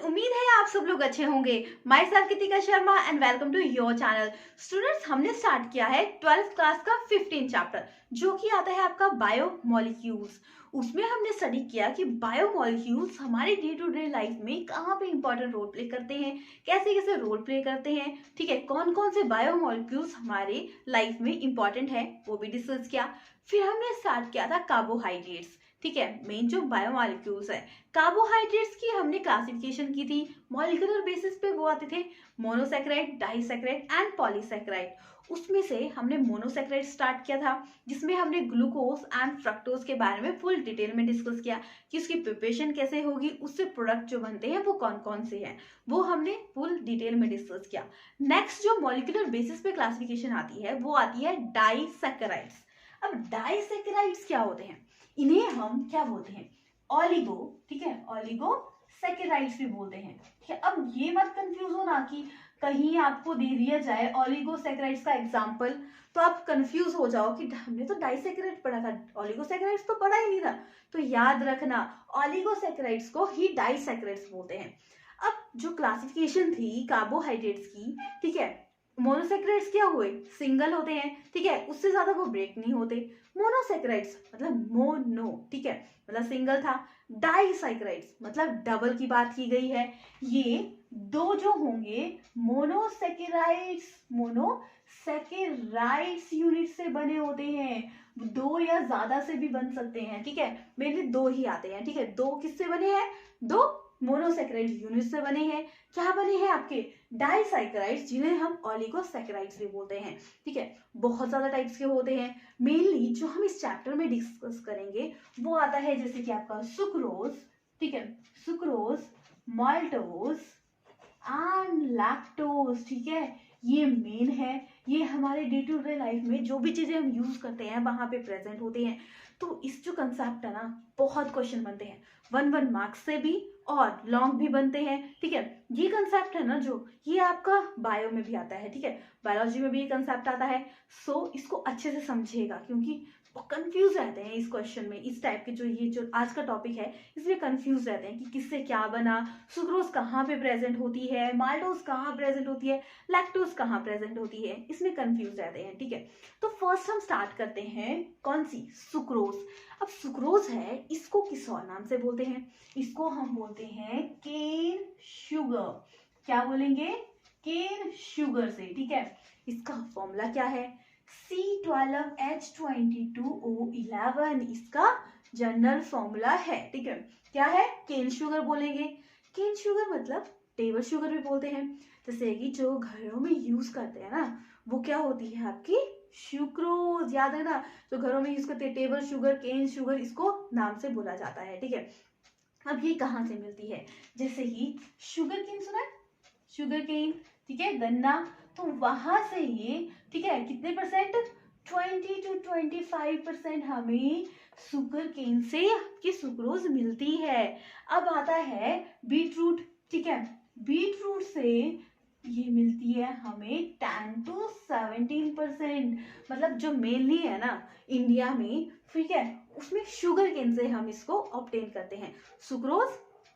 उम्मीद है आप सब लोग अच्छे होंगे। Myself Kritika Sharma and welcome to your channel. Students, हमने स्टार्ट किया है 12th क्लास का 15 चैप्टर, जो कि आता है आपका बायोमोलिक्यूल्स। उसमें हमने स्टडी किया कि बायोमोलिक्यूल्स हमारे डे टू डे लाइफ में कहाँ पे इंपॉर्टेंट रोल प्ले करते हैं, कैसे कैसे रोल प्ले करते हैं, ठीक है, कौन कौन से बायोमोलिक्यूल्स हमारे लाइफ में इंपॉर्टेंट है वो भी डिस्कस किया। फिर हमने स्टार्ट किया था कार्बोहाइड्रेट्स, ठीक है, मेन जो बायोमोलिक्यूल्स है। कार्बोहाइड्रेट्स की हमने क्लासिफिकेशन की थी, मॉलिक्यूलर बेसिस पे वो आते थे मोनोसैकेराइड, डाइसैकेराइड एंड पॉलीसैकेराइड। उसमें से हमने मोनोसैकेराइड स्टार्ट किया था, जिसमें हमने ग्लूकोज एंड फ्रक्टोज के बारे में फुल डिटेल में डिस्कस किया कि उसकी प्रिपरेशन कैसे होगी, उससे प्रोडक्ट जो बनते हैं वो कौन कौन से हैं, वो हमने फुल डिटेल में डिस्कस किया। नेक्स्ट जो मॉलिक्यूलर बेसिस पे क्लासिफिकेशन आती है वो आती है डाइसैकेराइड्स। अब डाइसैकेराइड्स क्या होते हैं, इन्हें हम क्या बोलते हैं, ऑलिगो, ठीक है, ऑलिगो सैकेराइड्स भी बोलते हैं, ठीक है। अब ये मत कंफ्यूज हो ना कि कहीं आपको दे दिया जाए ऑलिगो सैकेराइड्स का एग्जांपल तो आप कंफ्यूज हो जाओ कि हमने तो डाइसैकेराइड पढ़ा था, ऑलिगो सैकेराइड्स तो पढ़ा ही नहीं था। तो याद रखना, ऑलिगो सैकेराइड्स को ही डाइसैकेराइड्स बोलते हैं। अब जो क्लासिफिकेशन थी कार्बोहाइड्रेट्स की, ठीक है, मोनोसैकेराइड्स क्या हुए, सिंगल होते हैं, ठीक है, उससे ज्यादा वो ब्रेक नहीं होते। मोनोसैकेराइड्स मतलब मोनो, ठीक है, मतलब सिंगल था। डाइसैकेराइड्स मतलब डबल की बात की गई है। ये दो जो होंगे मोनोसैकेराइड्स यूनिट से बने होते हैं। दो या ज्यादा से भी बन सकते हैं, ठीक है, मेनली दो ही आते हैं, ठीक है। दो किससे बने हैं, दो मोनोसैकेराइड यूनिट से बने हैं। क्या बने हैं आपके, डाइसैकेराइड्स, जिन्हें हम ऑलिगोसैकेराइड्स भी बोलते हैं, ठीक है। बहुत ज्यादा टाइप्स के होते हैं। मेनली जो हम इस चैप्टर में डिस्कस करेंगे वो आता है जैसे कि आपका सुक्रोज, ठीक है, सुक्रोज, माल्टोज एंड लैक्टोज, ठीक है। ये मेन है, ये हमारे डे टू डे लाइफ में जो भी चीजें हम यूज करते हैं वहां पे प्रेजेंट होते हैं। तो इस जो कंसेप्ट है ना, बहुत क्वेश्चन बनते हैं, 1 मार्क्स से भी और लॉन्ग भी बनते हैं, ठीक है। ये कंसेप्ट है ना जो, ये आपका बायो में भी आता है, ठीक है, बायोलॉजी में भी ये कंसेप्ट आता है। सो इसको अच्छे से समझिएगा, क्योंकि कंफ्यूज रहते हैं इस क्वेश्चन में, इस टाइप के जो आज का टॉपिक है इसमें कंफ्यूज रहते हैं कि किससे क्या बना, सुक्रोज कहाँ पे प्रेजेंट होती है, माल्टोज कहाँ प्रेजेंट होती है, लैक्टोज कहाँ प्रेजेंट होती है, इसमें कंफ्यूज रहते हैं, ठीक है। तो फर्स्ट हम स्टार्ट करते हैं कौन सी, सुक्रोज। अब सुक्रोज है, इसको किस और नाम से बोलते हैं, इसको हम बोलते हैं केन शुगर। क्या बोलेंगे, केन शुगर से, ठीक है। इसका फॉर्मूला क्या है, C12H22O11, इसका जनरल फॉर्मूला है, ठीक है। क्या है, केन शुगर बोलेंगे। केन शुगर मतलब टेबल शुगर भी बोलते हैं। जैसे कि जो घरों में यूज करते हैं ना, वो क्या होती है आपकी, सुक्रोज, याद है ना, जो घरों में यूज करते हैं टेबल शुगर, केन शुगर, इसको नाम से बोला जाता है, ठीक है। अब ये कहाँ से मिलती है, जैसे कि शुगर केन सुना है, शुगर केन, ठीक है, गन्ना, तो वहां से ये, ठीक है, कितने परसेंट, 20 to 25% हमें शुगर केन से की सुक्रोज मिलती है। अब आता है बीटरूट, ठीक है, बीटरूट से ये मिलती है हमें 10 to 17%, मतलब जो मेनली है ना इंडिया में, ठीक है, उसमें शुगर केन से हम इसको ऑब्टेन करते हैं। सुक्रोज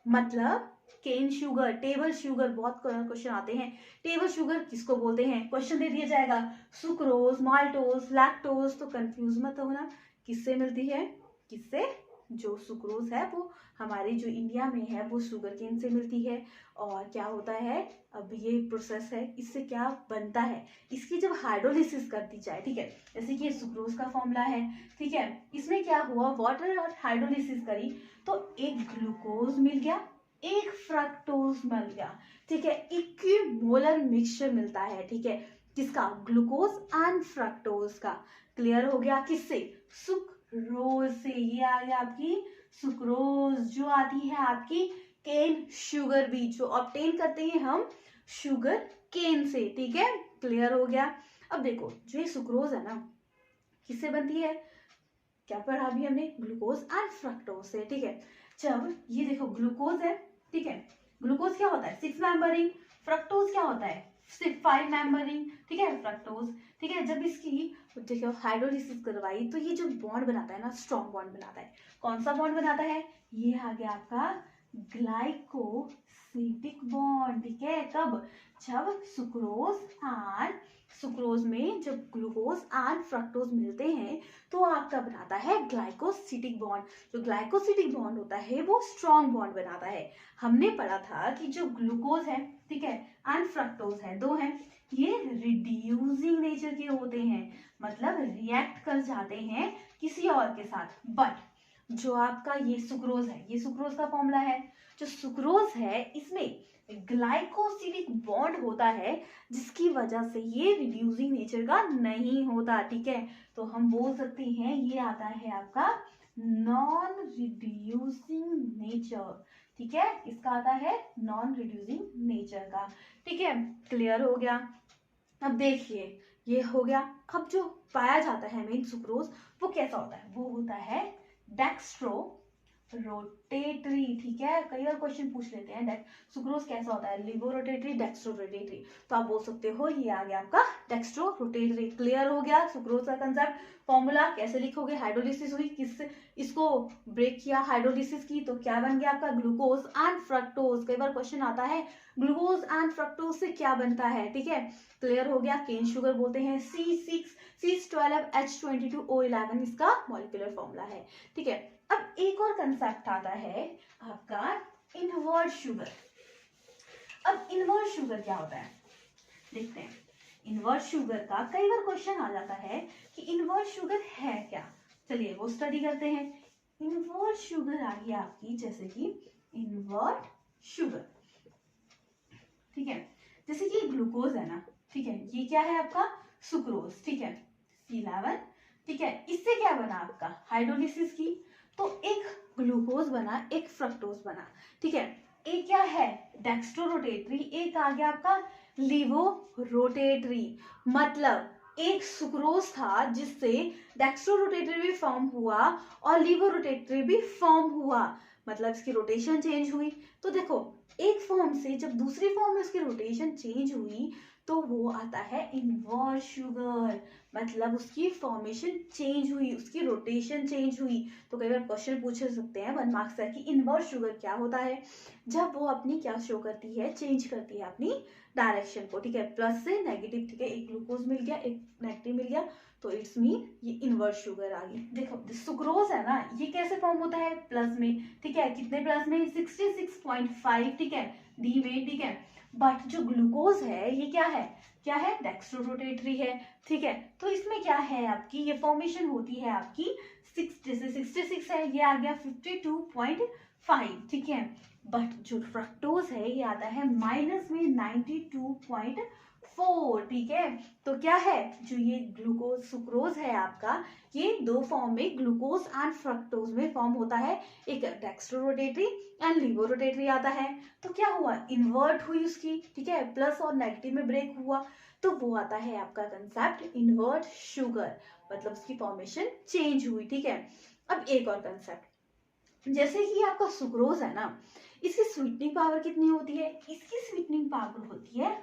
मतलब केन शुगर, टेबल शुगर, बहुत क्वेश्चन आते हैं, टेबल शुगर किसको बोलते हैं, क्वेश्चन दे दिया जाएगा, सुक्रोज, माल्टोज, लैक्टोज, तो कंफ्यूज मत होना, किससे मिलती है, किससे, जो सुक्रोज है वो हमारे जो इंडिया में है वो शुगर केन से मिलती है। और क्या होता है, अब ये प्रोसेस है, इससे क्या बनता है, इसकी जब हाइड्रोलिसिस कर दी जाए, ठीक है, जैसे कि ये सुक्रोज का फॉर्मूला है, ठीक है, इसमें क्या हुआ, वाटर और हाइड्रोलिसिस करी तो एक ग्लूकोज मिल गया, एक फ्रक्टोज मिल गया, ठीक है, इक्विमोलर मिक्सचर मिलता है, ठीक है, किसका, ग्लूकोज एंड फ्रक्टोज का। क्लियर हो गया, किससे, सुक्रोज से। ये आ गया आपकी सुक्रोज, जो आती है आपकी केन शुगर भी, जो ऑब्टेन करते हैं हम शुगर केन से, ठीक है, क्लियर हो गया। अब देखो, जो ये सुक्रोज है ना, किससे बनती है, क्या पढ़ा अभी हमने, ग्लूकोज एंड फ्रक्टोज से, ठीक है। जब ये देखो ग्लूकोज है, ठीक है, ग्लूकोज क्या होता है, 6 मेंबरिंग, फ्रक्टोज क्या होता है, सिर्फ 5 मेंबरिंग, ठीक है, फ्रक्टोज, ठीक है। जब इसकी देखो हाइड्रोलिसिस करवाई तो ये जो बॉन्ड बनाता है ना, स्ट्रॉन्ग बॉन्ड बनाता है। कौन सा बॉन्ड बनाता है, ये आ गया आपका ग्लाइकोसिटिक बॉन्ड, ठीक है। कब? जब सुक्रोज में जब ग्लूकोज एंड फ्रक्टोज मिलते हैं तो आपका बनाता है ग्लाइकोसिटिक बॉन्ड। जो ग्लाइकोसिटिक बॉन्ड होता है वो स्ट्रॉन्ग बॉन्ड बनाता है। हमने पढ़ा था कि जो ग्लूकोज है, ठीक है, एंड फ्रक्टोज है, दो हैं, ये रिड्यूसिंग नेचर के होते हैं, मतलब रिएक्ट कर जाते हैं किसी और के साथ। बट जो आपका ये सुक्रोज है, ये सुक्रोज का फॉर्मूला है। जो सुक्रोज है इसमें ग्लाइकोसिलिक बॉन्ड होता है, जिसकी वजह से ये रिड्यूसिंग नेचर का नहीं होता, ठीक है। तो हम बोल सकते हैं ये आता है आपका नॉन रिड्यूसिंग नेचर, ठीक है। इसका आता है नॉन रिड्यूसिंग नेचर का, ठीक है। क्लियर हो गया। अब देखिए ये हो गया। अब जो पाया जाता है मेन सुक्रोज वो कैसा होता है? वो होता है डेक्स्ट्रो रोटेटरी, ठीक है। कई बार क्वेश्चन पूछ लेते हैं सुक्रोज कैसा होता है, लिवो रोटेटरी, डेक्स्ट्रो रोटेटरी। तो आप बोल सकते हो ये आ गया आपका डेक्स्ट्रो रोटेटरी। क्लियर हो गया सुक्रोज का कंसेप्ट। फॉर्मूला कैसे लिखोगे? हाइड्रोलिसिस हुई, किस इसको ब्रेक किया, हाइड्रोलिसिस की, तो क्या बन गया आपका ग्लूकोज एंड फ्रक्टोज। कई बार क्वेश्चन आता है ग्लूकोज एंड फ्रक्टोज से क्या बनता है, ठीक है। क्लियर हो गया। केन शुगर बोलते हैं, C6H12O11 इसका मॉलिक्यूलर फॉर्मूला है, ठीक है। अब एक और कंसेप्ट आता है आपका इनवर्ट शुगर। अब इनवर्ट शुगर क्या होता है देखते हैं। इनवर्ट शुगर का कई बार क्वेश्चन आ जाता है कि इनवर्ट शुगर है क्या। चलिए वो स्टडी करते हैं। इनवर्ट शुगर आ गई आपकी, जैसे कि इनवर्ट शुगर, ठीक है। जैसे कि ग्लूकोज है ना, ठीक है, ये क्या है आपका सुक्रोज, ठीक है, C11, ठीक है। इससे क्या बना आपका हाइड्रोलिसिस की, तो एक ग्लूकोज बना, एक फ्रक्टोज बना, ठीक है। एक क्या है डेक्स्ट्रो रोटेटरी, एक आ गया आपका लिवो रोटेटरी। मतलब एक सुक्रोज था जिससे डेक्स्ट्रो रोटेटरी भी फॉर्म हुआ और लिवो रोटेटरी भी फॉर्म हुआ, मतलब इसकी रोटेशन चेंज हुई। तो देखो एक फॉर्म से जब दूसरी फॉर्म में उसकी रोटेशन चेंज हुई तो वो आता है इनवर्ट शुगर, मतलब उसकी फॉर्मेशन चेंज हुई, उसकी रोटेशन चेंज हुई। तो कई बार क्वेश्चन पूछ सकते हैं 1 मार्क्स का कि इनवर्ट शुगर क्या होता है। जब वो अपनी क्या शो करती है, चेंज करती है अपनी डायरेक्शन को, ठीक है, प्लस से नेगेटिव, ठीक है। एक ग्लूकोज मिल गया, एक नेगेटिव मिल गया, तो इट्स मीन ये इनवर्ट शुगर आ गई। देखो सुक्रोज है ना, ये कैसे फॉर्म होता है प्लस में, ठीक है। कितने प्लस में? 66.5, ठीक है, डी में, ठीक है। बट जो ग्लूकोज है ये क्या है, क्या है डेक्स्ट्रो रोटेटरी है, ठीक है। तो इसमें क्या है आपकी ये फॉर्मेशन होती है आपकी 6, जैसे 66 है ये आ गया 52.5, ठीक है। बट जो फ्रक्टोज है ये आता है माइनस में 92.4, ठीक है। तो क्या है जो ये ग्लूकोज सुक्रोज है आपका, ये दो फॉर्म में ग्लूकोज एंड फ्रक्टोज में फॉर्म होता है। एक dextro rotatory and levo rotatory आता है। तो क्या हुआ, इन्वर्ट हुई उसकी, ठीक है, प्लस और नेगेटिव में ब्रेक हुआ, तो वो आता है आपका कंसेप्ट इन्वर्ट शुगर, मतलब उसकी फॉर्मेशन चेंज हुई, ठीक है। अब एक और कंसेप्ट, जैसे कि आपका सुक्रोज है ना, इसकी स्वीटनिंग पावर कितनी होती है? इसकी स्वीटनिंग पावर होती है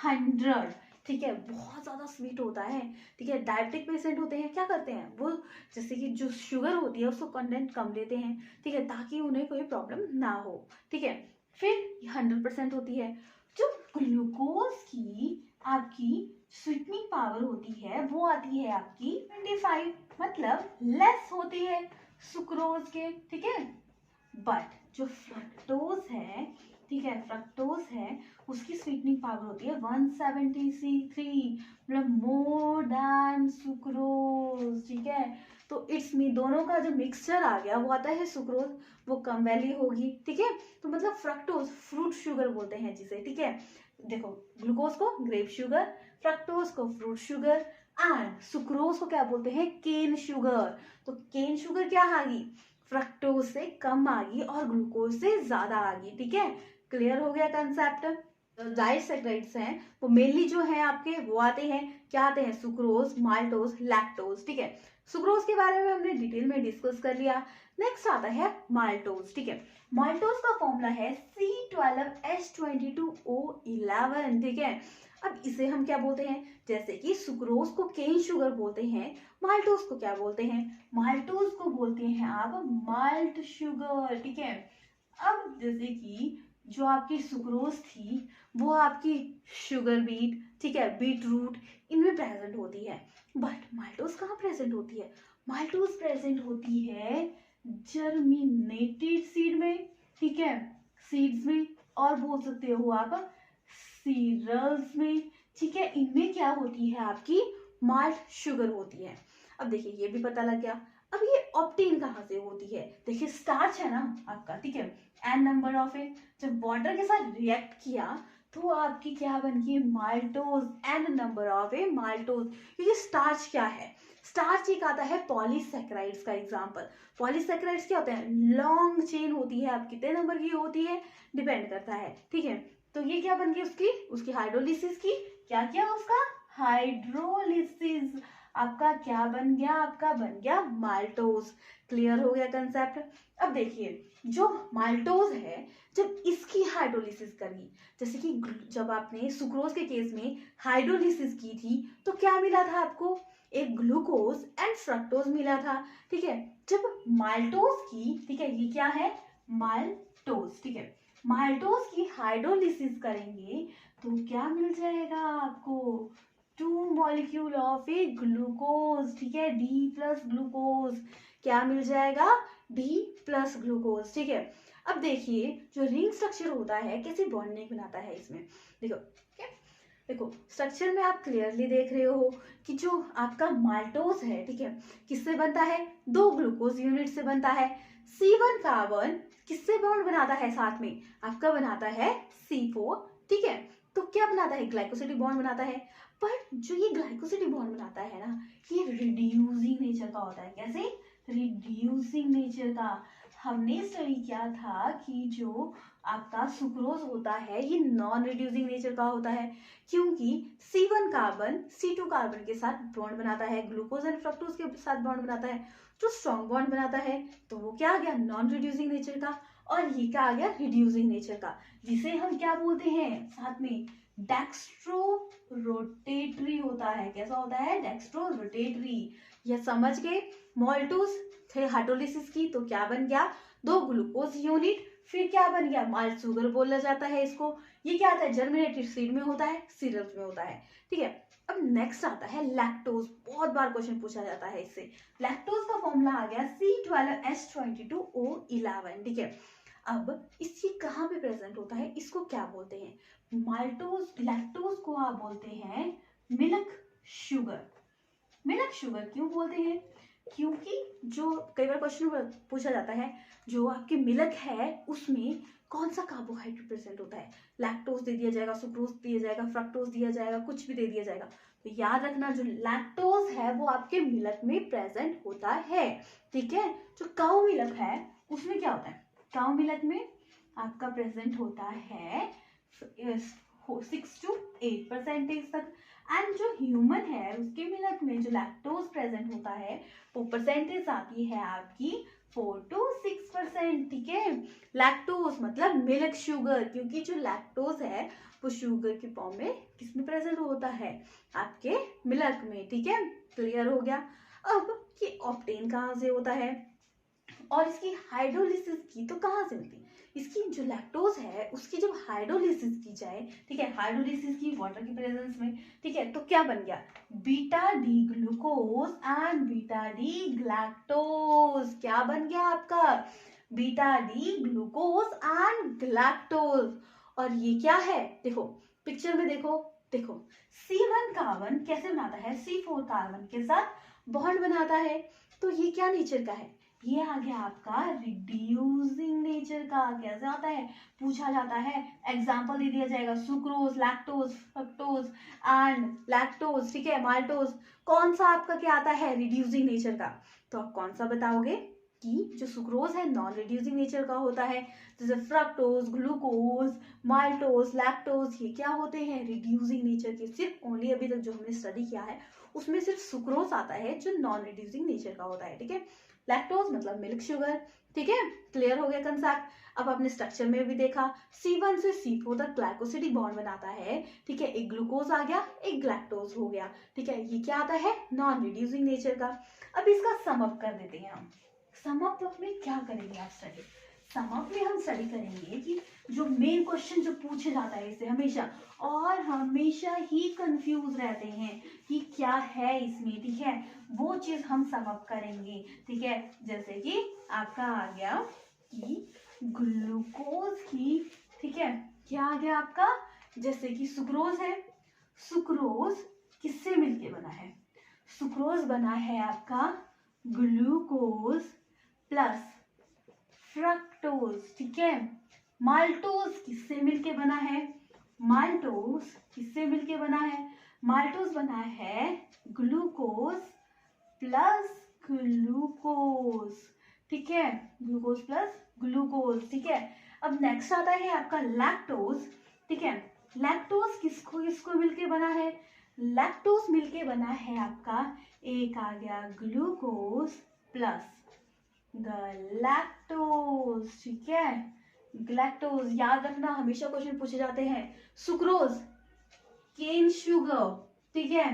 100, ठीक है। बहुत ज्यादा स्वीट होता है, ठीक है। डायबिटिक पेशेंट होते हैं क्या करते हैं वो, जैसे कि जो शुगर होती है उसको कंटेंट कम लेते हैं, ठीक है, ताकि उन्हें कोई प्रॉब्लम ना हो, ठीक है। फिर 100% होती है। जो ग्लूकोज की आपकी स्वीटनिंग पावर होती है वो आती है आपकी 25, मतलब लेस होती है सुक्रोज के, ठीक है। बट जो फ्रक्टोज है, ठीक है, फ्रक्टोज है उसकी स्वीटनिंग पावर होती है 173, मतलब मोर देन सुक्रोज, ठीक है। तो इट्स मी दोनों का जो मिक्सचर आ गया वो आता है सुक्रोज, वो कम वैल्यू होगी, ठीक है। तो मतलब फ्रक्टोज फ्रूट शुगर बोलते हैं जिसे, ठीक है। देखो ग्लूकोज को ग्रेप शुगर, फ्रक्टोज को फ्रूट शुगर एंड सुक्रोज को क्या बोलते हैं, केन शुगर। तो केन शुगर क्या आ गई, फ्रक्टोज से कम आ गई और ग्लूकोज से ज्यादा आ गई, ठीक है। क्लियर हो गया कंसेप्ट। डाइसैकेराइड्स हैं वो मेनली जो है आपके वो आते हैं, क्या आते हैं, सुक्रोज, माल्टोज, लैक्टोज, ठीक है। सुक्रोज के बारे में हमने डिटेल में डिस्कस कर लिया। नेक्स्ट आता है माल्टोज, ठीक है। माल्टोज का फॉर्मूला है C12H22O11, ठीक है। अब इसे हम क्या बोलते हैं, जैसे कि सुक्रोज को केन शुगर बोलते हैं, माल्टोज को क्या बोलते हैं, माल्टोज को बोलते हैं आप माल्ट शुगर, ठीक है। अब जैसे कि जो आपकी सुक्रोज थी वो आपकी शुगर बीट, ठीक है, बीट रूट, इनमें प्रेजेंट होती है, बट माल्टोज कहाँ प्रेजेंट होती है? माल्टोज प्रेजेंट होती है जर्मिनेटेड सीड में, ठीक है, सीड्स में, और बोल सकते हो आप सीरियल्स में, ठीक है, इनमें क्या होती है आपकी माल्ट शुगर होती है। अब देखिए ये भी पता लग गया। अब ये ऑप्टेन कहाँ से होती है? देखिए स्टार्च है ना आपका, ठीक है, एन नंबर ऑफ ए, जब वाटर के साथ रिएक्ट किया तो आपकी क्या बन गई? Maltose, an number of a maltose. क्योंकि स्टार्च क्या है? स्टार्च एक आता है पॉलीसेक्राइड्स का एग्जांपल। पॉलीसेक्राइड्स क्या होते हैं? लॉन्ग चेन होती है। अब कितने नंबर की होती है डिपेंड करता है, ठीक है। तो ये क्या बन गई उसकी हाइड्रोलिसिस की, क्या किया उसका? हाइड्रोलिसिस। आपका क्या बन गया? आपका बन गया माल्टोज। क्लियर हो गया कंसेप्ट? अब देखिए जो माल्टोज है, जब इसकी हाइड्रोलिसिस करी, जैसे कि जब आपने सुक्रोज के केस में हाइड्रोलिसिस की थी तो क्या मिला था आपको? एक ग्लूकोज एंड फ्रक्टोज मिला था, ठीक है। जब माल्टोज की, ठीक है, ये क्या है? माल्टोज, ठीक है, माल्टोज की हाइड्रोलिसिस करेंगे तो क्या मिल जाएगा आपको? 2 मॉलिक्यूल ऑफ ए ग्लूकोज, ठीक है, डी प्लस ग्लूकोज। क्या मिल जाएगा? डी प्लस ग्लूकोज, ठीक है। अब देखिए जो रिंग स्ट्रक्चर होता है कैसे बॉन्डिंग बनाता है इसमें, देखो, ठीक है, देखो स्ट्रक्चर में आप क्लियरली देख रहे हो कि जो आपका माल्टोज है, ठीक है, किससे बनता है? 2 ग्लूकोज यूनिट से बनता है। C1 कार्बन किससे बॉन्ड बनाता है साथ में? आपका बनाता है C4, ठीक है। तो क्या बनाता है? ग्लाइकोसिडिक बॉन्ड बनाता है। पर जो ये ग्लाइकोसिडिक बॉन्ड बनाता है ना, ये रिड्यूसिंग नेचर का होता है। कैसे? रिड्यूसिंग नेचर का। हमने स्टडी किया था कि जो आपका सुक्रोज होता है ये नॉन रिड्यूसिंग नेचर का होता है, क्योंकि C1 कार्बन C2 कार्बन के साथ बॉन्ड बनाता है, ग्लूकोज एंड फ्रक्टोज के साथ बॉन्ड बनाता है, जो स्ट्रॉन्ग बॉन्ड बनाता है, तो वो क्या आ गया? नॉन रिड्यूसिंग नेचर का। और ये क्या आ गया? रिड्यूसिंग नेचर का, जिसे हम क्या बोलते हैं साथ में? डेक्स्ट्रो रोटेटरी होता है। कैसा होता है? Dextro rotatory. यह समझ गए? माल्टोज थे हाइड्रोलिसिस की तो क्या बन गया? 2 ग्लूकोज यूनिट, फिर क्या बन गया? माल्ट शुगर बोला जाता है इसको। ये क्या आता है? जर्मिनेटेड सीड में होता है, सीरियल्स में होता है, ठीक है। अब नेक्स्ट आता है लैक्टोज। बहुत बार क्वेश्चन पूछा जाता है इससे। लैक्टोज का फॉर्मूला आ गया C12H22O11, ठीक है। अब इसकी कहाँ पे प्रेजेंट होता है? इसको क्या बोलते हैं? माल्टोज, लैक्टोज को आप बोलते हैं मिल्क शुगर। मिल्क शुगर क्यों बोलते हैं? क्योंकि जो कई बार क्वेश्चन पूछा जाता है, जो आपकी मिल्क है उसमें कौन सा कार्बोहाइड्रेट प्रेजेंट होता है? लैक्टोज दे दिया जाएगा, सुक्रोज दिया जाएगा, फ्रक्टोज दिया जाएगा, कुछ भी दे दिया जाएगा। तो याद रखना जो लैक्टोज है वो आपके मिल्क में प्रेजेंट होता है, ठीक है। जो काऊ मिल्क है उसमें क्या होता है? काऊ मिल्क में आपका प्रेजेंट होता है 6 to 8% तक। एंड जो ह्यूमन है उसके मिल्क में जो लैक्टोज प्रेजेंट होता है वो परसेंटेज आती है आपकी 4 to 6%, ठीक है। लैक्टोज मतलब मिल्क शुगर, क्योंकि जो लैक्टोज है वो शुगर की फॉर्म में किसमें प्रेजेंट होता है? आपके मिल्क में, ठीक है। क्लियर हो गया? अब ये ऑब्टेन कहाँ से होता है और इसकी हाइड्रोलिसिस की तो कहाँ से मिलती है? इसकी जो लैक्टोज है उसकी जब हाइड्रोलिसिस की जाए, ठीक है, हाइड्रोलिसिस की वाटर की प्रेजेंस में, ठीक है, तो क्या बन गया? Beta D glucose and beta D galactose. क्या बन गया आपका? Beta D glucose and galactose. और ये क्या है? देखो पिक्चर में देखो, देखो C1 कार्बन कैसे बनाता है? C4 कार्बन के साथ बॉन्ड बनाता है। तो ये क्या नेचर का है? ये आ गया आपका रिड्यूसिंग नेचर का। कैसे आता है? पूछा जाता है, एग्जाम्पल दे दिया जाएगा, sucrose, lactose, fructose and lactose, ठीक है, माल्टोज। कौन सा आपका क्या आता है? रिड्यूसिंग नेचर का। तो आप कौन सा बताओगे कि जो सुक्रोज है नॉन रिड्यूसिंग नेचर का होता है, जैसे फ्रक्टोज, ग्लूकोज, माल्टोज, लैक्टोज, ये क्या होते हैं? रिड्यूसिंग नेचर के। सिर्फ ओनली अभी तक जो हमने स्टडी किया है उसमें सिर्फ सुक्रोज आता है जो नॉन रिड्यूसिंग नेचर का होता है, ठीक है। लैक्टोज मतलब मिल्क शुगर, ठीक है। क्लियर हो गया कंसेप्ट? अब आपने स्ट्रक्चर में भी देखा C1 से C4 तक ग्लाइकोसिडिक बॉन्ड बनाता है, ठीक है। एक ग्लूकोज आ गया, एक ग्लैक्टोज हो गया, ठीक है। ये क्या आता है? नॉन रिड्यूसिंग नेचर का। अब इसका सम अप कर देते हैं हम। सम अप में क्या करेंगे आप स्टडी? सम अप में हम स्टडी करेंगे कि जो मेन क्वेश्चन जो पूछे जाता है इससे हमेशा, और हमेशा ही कंफ्यूज रहते हैं कि क्या है इसमें, ठीक है, वो चीज हम सम अप करेंगे, ठीक है। जैसे कि आपका आ गया कि ग्लूकोज की, ठीक है, क्या आ गया आपका, जैसे कि सुक्रोज है, सुक्रोज किससे मिलके बना है, सुक्रोज बना है आपका ग्लूकोज प्लस फ्रक्टोज, ठीक है। माल्टोज किससे मिलके बना है, माल्टोज किससे मिलके बना है, माल्टोज बना है ग्लूकोज प्लस ग्लूकोज, ठीक है, ग्लूकोज प्लस ग्लूकोज, ठीक है। अब नेक्स्ट आता है आपका लैक्टोज, ठीक है। लैक्टोज किसको किसको मिलके बना है, लैक्टोज मिलके बना है आपका, एक आ गया ग्लूकोज प्लस गैलेक्टोज, ठीक है। गैलेक्टोज याद रखना, हमेशा क्वेश्चन पूछे जाते हैं। सुक्रोज केन शुगर, ठीक है।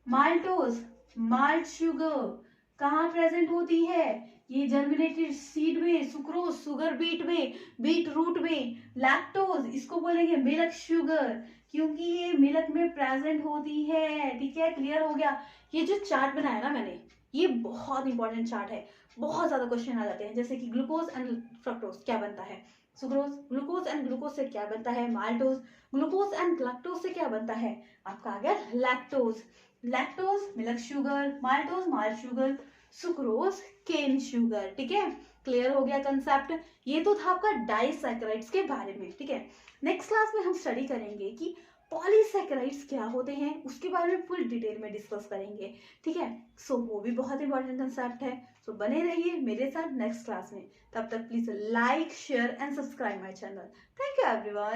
माल्टोज माल्ट शुगर कहाँ प्रेजेंट होती है, ये जर्मिनेटेड सीड में, सुक्रोज सुगर बीट में, बीट रूट में। लैक्टोज इसको बोलेंगे मिल्क शुगर, क्योंकि ये मिल्क में प्रेजेंट होती है, ठीक है। क्लियर हो गया। ये जो चार्ट बनाया ना मैंने, ये बहुत इंपॉर्टेंट चार्ट है, बहुत ज्यादा क्वेश्चन आ जाते हैं। जैसे कि ग्लूकोज एंड फ्रक्टोज क्या बनता है, सुक्रोज, ग्लूकोज एंड ग्लूकोज से क्या बनता है, माल्टोज, ग्लूकोज एंड लैक्टोज से क्या बनता है, आपका आ गया lactose. Lactose milk sugar, maltose malt sugar, sucrose cane sugar, ठीक है। क्लियर हो गया कंसेप्ट। ये तो था आपका डाइसैकेराइड्स के बारे में, ठीक है। नेक्स्ट क्लास में हम स्टडी करेंगे कि पॉलीसैकेराइड्स क्या होते हैं, उसके बारे में फुल डिटेल में डिस्कस करेंगे, ठीक है। सो वो भी बहुत इंपॉर्टेंट कंसेप्ट है। सो बने रहिए मेरे साथ नेक्स्ट क्लास में। तब तक please like share and subscribe my channel. Thank you everyone.